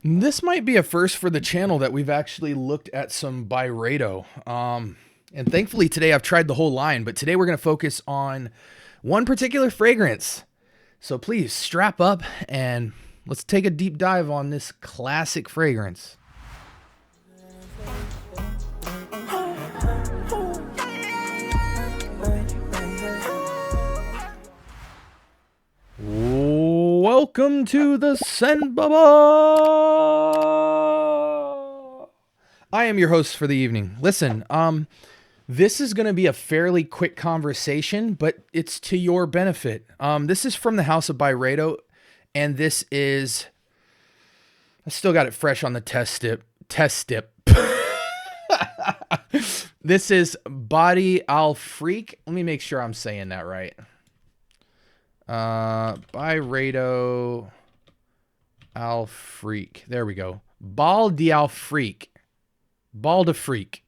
This might be a first for the channel that we've actually looked at some Byredo. And thankfully today I've tried the whole line, but today we're going to focus on one particular fragrance. So please strap up and let's take a deep dive on this classic fragrance. Welcome to the Scent Bubble. I am your host for the evening. Listen, this is going to be a fairly quick conversation, but it's to your benefit. This is from the house of Byredo, and this is, I still got it fresh on the test tip. This is Body Al Freak. Let me make sure I'm saying that right. Byredo Al Freak. There we go. Bal de Al Freak. Bal de Freak.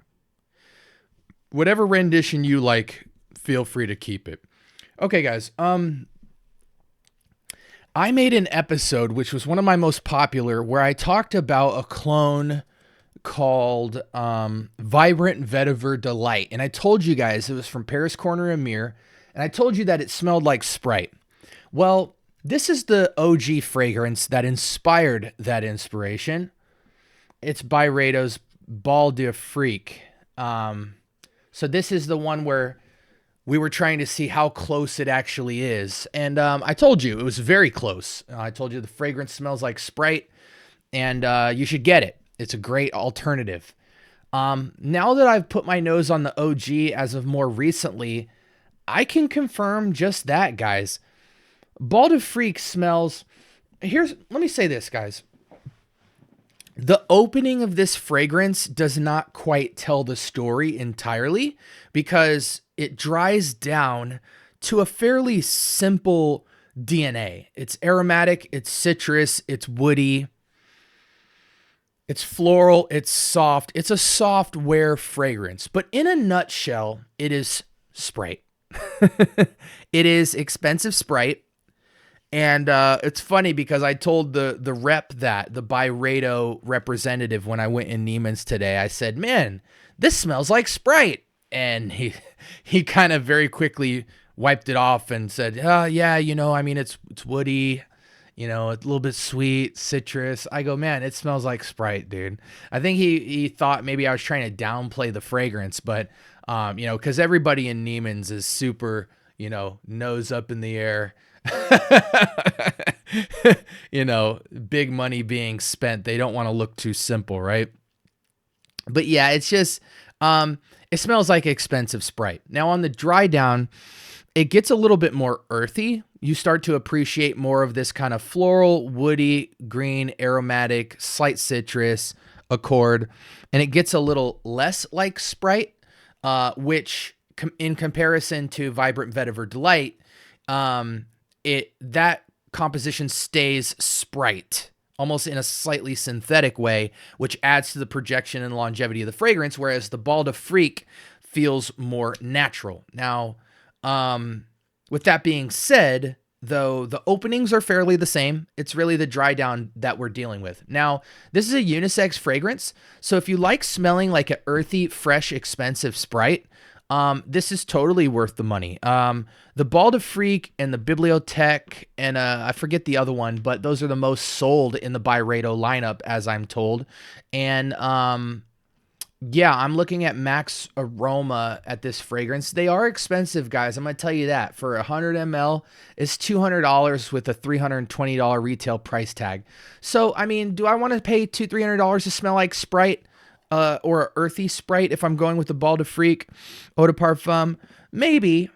Whatever rendition you like, feel free to keep it. Okay, guys. I made an episode, which was one of my most popular, where I talked about a clone called Vibrant Vetiver Delight. And I told you guys it was from Paris Corner and Mirror. And I told you that it smelled like Sprite. Well, this is the OG fragrance that inspired that inspiration. It's Byredo's Bal de Freak. So this is the one where we were trying to see how close it actually is. And I told you it was very close. I told you the fragrance smells like Sprite, and you should get it. It's a great alternative. Now that I've put my nose on the OG as of more recently, I can confirm just that, guys. Bal de Freak smells... let me say this, guys. The opening of this fragrance does not quite tell the story entirely because it dries down to a fairly simple DNA. It's aromatic, it's citrus, it's woody, it's floral, it's soft. It's a soft-wear fragrance. But in a nutshell, it is Sprite. It is expensive Sprite. And it's funny because I told the rep that, the Byredo representative, when I went in Neiman's today, I said, man, this smells like Sprite. And he kind of very quickly wiped it off and said, yeah, I mean, it's woody, it's a little bit sweet, citrus. I go, man, it smells like Sprite, dude. I think he thought maybe I was trying to downplay the fragrance, but, because everybody in Neiman's is super, nose up in the air. Big money being spent. They don't want to look too simple, right? But yeah, it's just, it smells like expensive Sprite. Now on the dry down, it gets a little bit more earthy. You start to appreciate more of this kind of floral, woody, green, aromatic, slight citrus accord. And it gets a little less like Sprite, which in comparison to Vibrant Vetiver Delight, that composition stays Sprite, almost in a slightly synthetic way, which adds to the projection and longevity of the fragrance, whereas the Bal de Freak feels more natural. Now, with that being said, though, the openings are fairly the same. It's really the dry down that we're dealing with. Now, this is a unisex fragrance, so if you like smelling like an earthy, fresh, expensive Sprite, this is totally worth the money. The Bal de Freak and the Bibliothèque and I forget the other one, but those are the most sold in the Byredo lineup, as I'm told. And yeah, I'm looking at Max Aroma at this fragrance. They are expensive, guys. I'm gonna tell you that. For 100 ml, it's $200 with a $320 retail price tag. So, I mean, do I want to pay $200-$300 to smell like Sprite? Or an earthy Sprite if I'm going with the Bal de Freak Eau de Parfum? Maybe.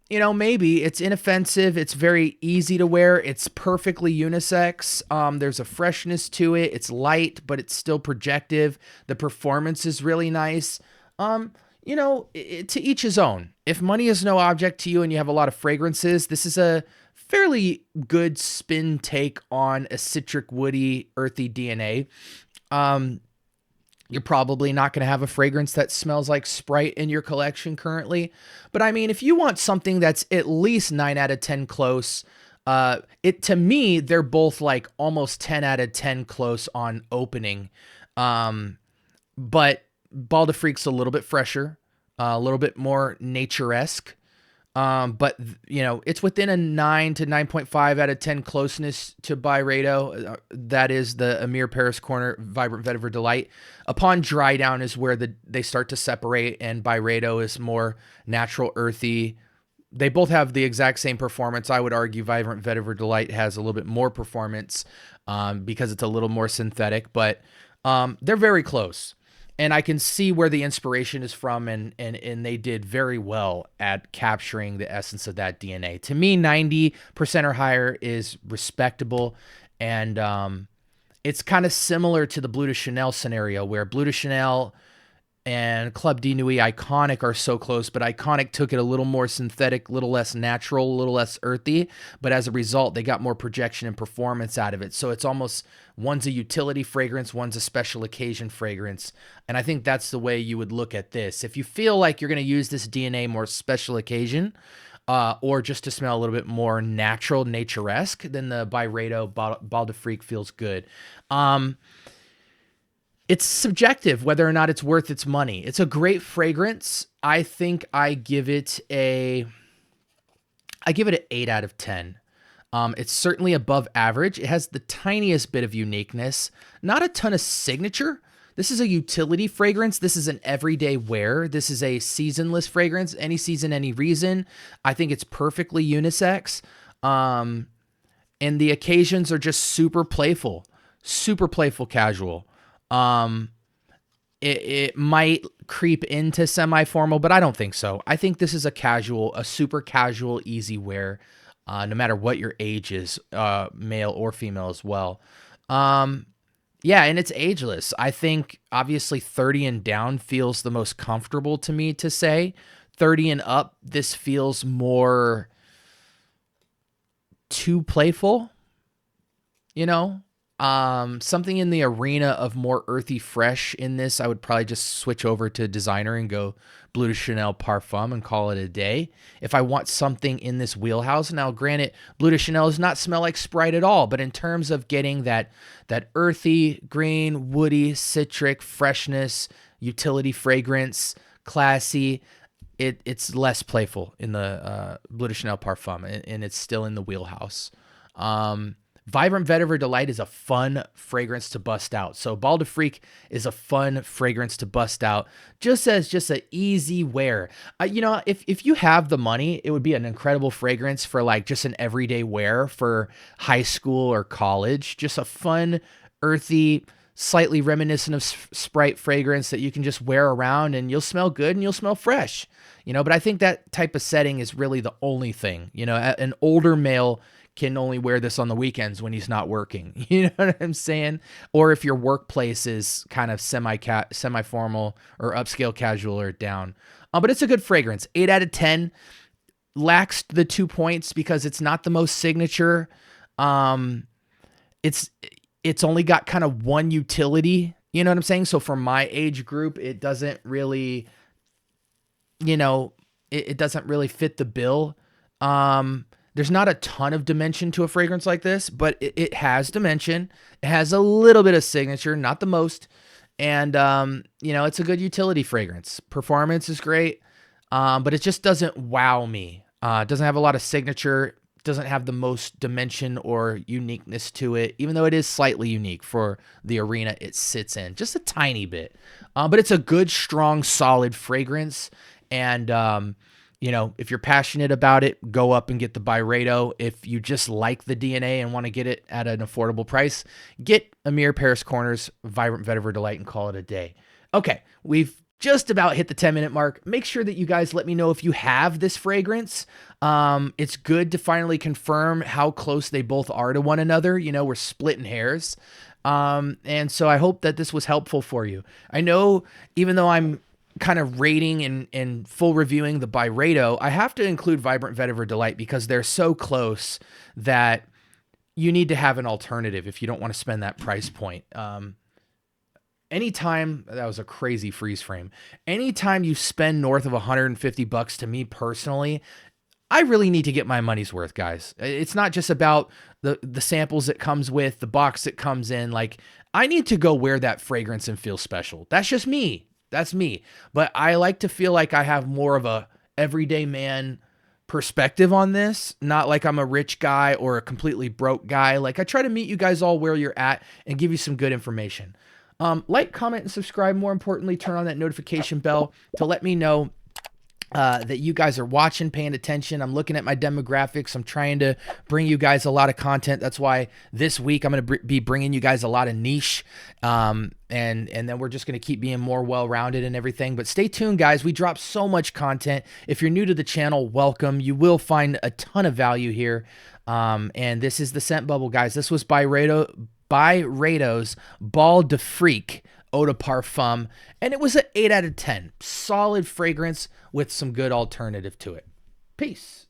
Maybe. It's inoffensive. It's very easy to wear. It's perfectly unisex. There's a freshness to it. It's light, but it's still projective. The performance is really nice. To each his own. If money is no object to you and you have a lot of fragrances, this is a fairly good spin take on a citric, woody, earthy DNA. You're probably not going to have a fragrance that smells like Sprite in your collection currently. But I mean, if you want something that's at least 9 out of 10 close, To me, they're both like almost 10 out of 10 close on opening. But Bal de Freak's a little bit fresher, a little bit more nature-esque. But it's within a 9 to 9.5 out of 10 closeness to Byredo. That is the Amir Paris Corner Vibrant Vetiver Delight. Upon dry down is where they start to separate, and Byredo is more natural, earthy. They both have the exact same performance. I would argue Vibrant Vetiver Delight has a little bit more performance because it's a little more synthetic, but they're very close. And I can see where the inspiration is from, and they did very well at capturing the essence of that DNA. To me, 90% or higher is respectable, and it's kind of similar to the Bleu de Chanel scenario, where Bleu de Chanel and Club de Nuit Iconic are so close, but Iconic took it a little more synthetic, a little less natural, a little less earthy, but as a result, they got more projection and performance out of it. So it's almost, one's a utility fragrance, one's a special occasion fragrance, and I think that's the way you would look at this. If you feel like you're going to use this DNA more special occasion, or just to smell a little bit more natural, nature-esque, then the Byredo Bal de Freak feels good. It's subjective whether or not it's worth its money. It's a great fragrance. I think I give it an 8 out of 10. It's certainly above average. It has the tiniest bit of uniqueness, not a ton of signature. This is a utility fragrance. This is an everyday wear. This is a seasonless fragrance, any season, any reason. I think it's perfectly unisex. And the occasions are just super playful casual. It might creep into semi-formal, but I don't think so. I think this is a super casual, easy wear, no matter what your age is, male or female as well. Yeah, and it's ageless. I think obviously 30 and down feels the most comfortable to me to say. 30 and up, this feels more too playful, something in the arena of more earthy fresh in this. I would probably just switch over to designer and go Bleu de Chanel Parfum and call it a day. If I want something in this wheelhouse, now granted, Bleu de Chanel does not smell like Sprite at all, but in terms of getting that earthy, green, woody, citric freshness, utility fragrance, classy, it's less playful in the Bleu de Chanel Parfum, and it's still in the wheelhouse. Vibrant Vetiver Delight is a fun fragrance to bust out. So Bal de Freak is a fun fragrance to bust out, just as an easy wear. If you have the money, it would be an incredible fragrance for like just an everyday wear for high school or college. Just a fun, earthy, slightly reminiscent of Sprite fragrance that you can just wear around, and you'll smell good and you'll smell fresh. But I think that type of setting is really the only thing. An older male can only wear this on the weekends when he's not working. You know what I'm saying? Or if your workplace is kind of semi-formal or upscale casual or down. But it's a good fragrance. 8 out of 10. Lacks the 2 points because it's not the most signature. It's only got kind of one utility. You know what I'm saying? So for my age group, it doesn't really, it doesn't really fit the bill. There's not a ton of dimension to a fragrance like this, but it has dimension. It has a little bit of signature, not the most. And, it's a good utility fragrance. Performance is great, but it just doesn't wow me. It doesn't have a lot of signature. Doesn't have the most dimension or uniqueness to it, even though it is slightly unique for the arena it sits in. Just a tiny bit. But it's a good, strong, solid fragrance. And, if you're passionate about it, go up and get the Byredo. If you just like the DNA and want to get it at an affordable price, get Amir Paris Corner's Vibrant Vetiver Delight and call it a day. Okay, we've just about hit the 10-minute mark. Make sure that you guys let me know if you have this fragrance. It's good to finally confirm how close they both are to one another. We're splitting hairs. And so I hope that this was helpful for you. I know even though I'm kind of rating and full reviewing the Byredo, I have to include Vibrant Vetiver Delight because they're so close that you need to have an alternative if you don't want to spend that price point. Anytime, that was a crazy freeze frame. Anytime you spend north of $150 to me personally, I really need to get my money's worth, guys. It's not just about the samples it comes with, the box it comes in. Like, I need to go wear that fragrance and feel special. That's just me. That's me. But I like to feel like I have more of a everyday man perspective on this, not like I'm a rich guy or a completely broke guy. Like, I try to meet you guys all where you're at and give you some good information. Like, comment, and subscribe. More importantly, turn on that notification bell to let me know that you guys are watching, paying attention. I'm looking at my demographics. I'm trying to bring you guys a lot of content. That's why this week I'm going to be bringing you guys a lot of niche. And then we're just going to keep being more well-rounded and everything. But stay tuned, guys. We drop so much content. If you're new to the channel, welcome. You will find a ton of value here. And this is the scent bubble, guys. This was Byredo's Bal de Freak Eau de Parfum, and it was an 8 out of 10. Solid fragrance with some good alternative to it. Peace.